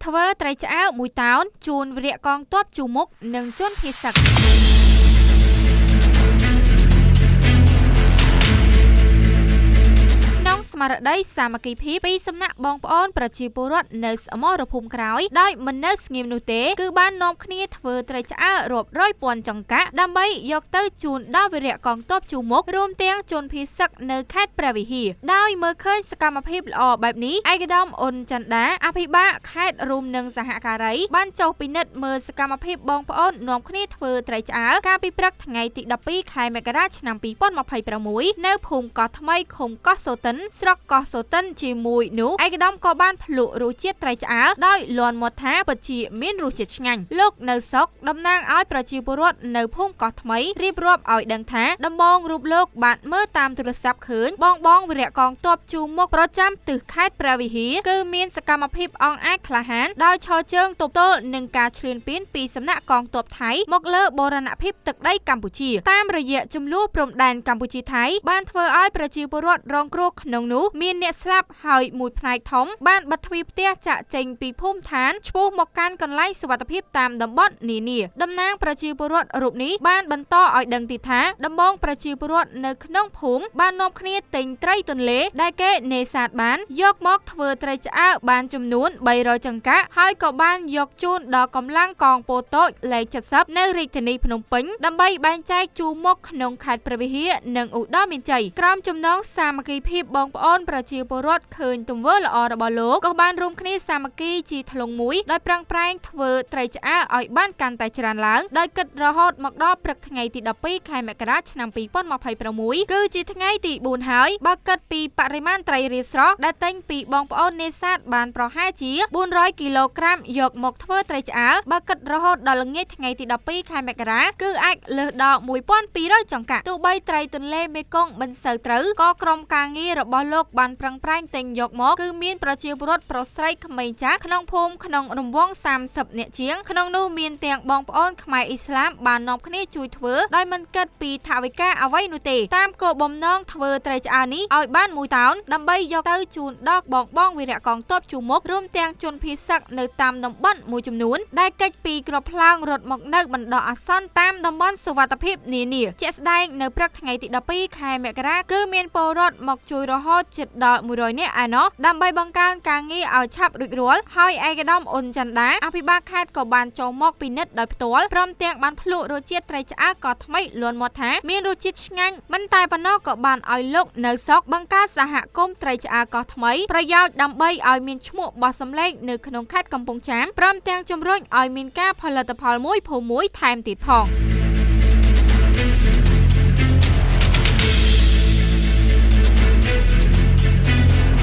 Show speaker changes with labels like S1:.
S1: ធ្វើត្រីឆ្អើមួយតោនជូនវរៈកងទ័ពជួមុខនិងជនភៀសសឹកស្មារតីសាមគ្គីភាពពីសំណាក់បងប្អូនប្រជាពលរដ្ឋនៅសមរភូមិក្រោយដោយមិននៅស្ងៀមនោះទេគឺបាននាំគ្នាធ្វើត្រីឆ្អើរាប់រយពាន់ចង្កាក់ដើម្បីយកទៅជូនដល់វីរៈកងទ័ពជួមុខរួមទាំងជនភៀសសឹកនៅខេត្តព្រះវិហារដោយមើលឃើញសកម្មភាពល្អបែបនេះឯកឧត្តមអ៊ុនចន្ទដាអភិបាលខេត្តរួមនឹងសហការីបានចុះពិនិត្យមើលសកម្មភាពបងប្អូននាំគ្នាធ្វើត្រីឆ្អើកាលពីព្រឹកថ្ងៃទី12ខែមករាឆ្នាំ2026នៅភូមិកោះថ្មីឃុំកោះសូតិនស្រុកកោះសូតិនជាមួយនោះឯកឧត្តមក៏បានភ្លក់រសជាតិត្រីឆ្អើដោយលន់មាត់ថាពិតជាមានរសជាតិឆ្ងាញ់លោកនៅសុកតំណាងឲ្យប្រជាពលរដ្ឋនៅភូមិកោះថ្មីរៀបរាប់ឲ្យដឹងថាដំបងរូបលោកបានមើលតាមទូរស័ព្ទឃើញបងវីរៈកងទ័ពជួមុខប្រចាំទិសខេត្តព្រះវិហារគឺមានសកម្មភាពអង់អាចក្លាហានដោយឈរជើងទប់ទល់នឹងការឈ្លានពានពីសំណាក់កងទ័ពថៃមកលើបូរណភាពទឹកដីកម្ពុជាតាមរយៈចំនួនព្រំដែនកម្ពុជាថៃបានធ្វើឲ្យប្រជាពលរដ្ឋរងគ្រោះក្នុងនោះមានអ្នកស្លាប់ហើយមួយផ្នែកធំបានបិទទ្វារផ្ទះចាក់ចេញពីភូមិឋានឆ្ពោះមកកាន់កន្លែងសុវត្ថិភាពតាមតំបន់នានាតំណាងប្រជាពលរដ្ឋរូបនេះបានបន្តឲ្យដឹងទៀតថាដំបងប្រជាពលរដ្ឋនៅក្នុងភូមិបាននាំគ្នាទិញត្រីទន្លេដែលគេនេសាទបានយកមកធ្វើត្រីឆ្អើបានចំនួន300ចង្កាក់ហើយក៏បានយកជូនដល់កម្លាំងកងពលតូចលេខ70នៅរាជធានីភ្នំពេញដើម្បីបែងចែកជូនមកក្នុងខេត្តព្រះវិហារនិងឧត្តរមានជ័យក្រោមចំណងសាមគ្គីភាពបងប្អូនប្រជាពលរដ្ឋឃើញទង្វើល្អរបស់លោកក៏បានរួមគ្នាសាមគ្គីជាធ្លុងមួយដោយប្រឹងប្រែងធ្វើត្រីឆ្អើឲ្យបានកាន់តែច្រើនឡើងដោយគិតរហូតមកដល់ព្រឹកថ្ងៃទី12ខែមករាឆ្នាំ2026គឺជាថ្ងៃទី4ហើយបើគិតពីបរិមាណត្រីរាស្រស់ដែលទិញពីបងប្អូននេសាទបានប្រហែលជា400គីឡូក្រាមយកមកធ្វើត្រីឆ្អើបើគិតរហូតដល់ល្ងាចថ្ងៃទី12ខែមករាគឺអាចលើសដល់1200ចង្កាក់ទោះបីត្រីទន្លេមេគង្គមិនសូវត្រូវក៏ក្រុមការងាររបស់លោកបានប្រឹងប្រែងទិញយកមកគឺមានប្រជាពលរដ្ឋប្រុសស្រីក្មេងចាស់ក្នុងភូមិក្នុងរង្វង់30នាក់ជាងក្នុងនោះមានទាំងបងប្អូនខ្មែរអ៊ីស្លាមបាននាំគ្នាជួយធ្វើដោយមិនគិតពីថវិកាអ្វីនោះទេតាមគោលបំណងធ្វើត្រីឆ្អើនេះឲ្យបានមួយតោនដើម្បីយកទៅជូនដល់បងវីរៈកងទ័ពជួមុខរួមទាំងជនភៀសសឹកនៅតាមតំបន់មួយចំនួនដែលកិច្ចពីក្របផ្លោងរត់មកនៅបណ្ដោះអាសន្នតាមតំបន់សុវត្ថិភាពនានាជាក់ស្ដែងនៅព្រឹកថ្ងៃទី12ខែមករាគឺមានពលរដ្ឋមកជួយរហូតជិតដល់100នាក់ឯណោះដើម្បីបង្កើនការងារឲ្យឆាប់រួចរាល់ហើយឯកឧត្តមអ៊ុនចន្ទដាអភិបាលខេត្តក៏បានចូលមកពិនិត្យដោយផ្ទាល់ព្រមទាំងបានភ្លក់រសជាតិត្រីឆ្អើកោះថ្មីលន់មាត់ថាមានរសជាតិឆ្ងាញ់មិនតែប៉ុណ្ណោះក៏បានឲ្យលោកនៅសុកបង្កើតសហគមន៍ត្រីឆ្អើកោះថ្មីប្រយោជន៍ដើម្បីឲ្យមានឈ្មោះបោះសម្លេងនៅក្នុងខេត្តកំពង់ចាមព្រមទាំងជំរុញឲ្យមានការផលិតផលមួយភូមិមួយថែមទៀតផង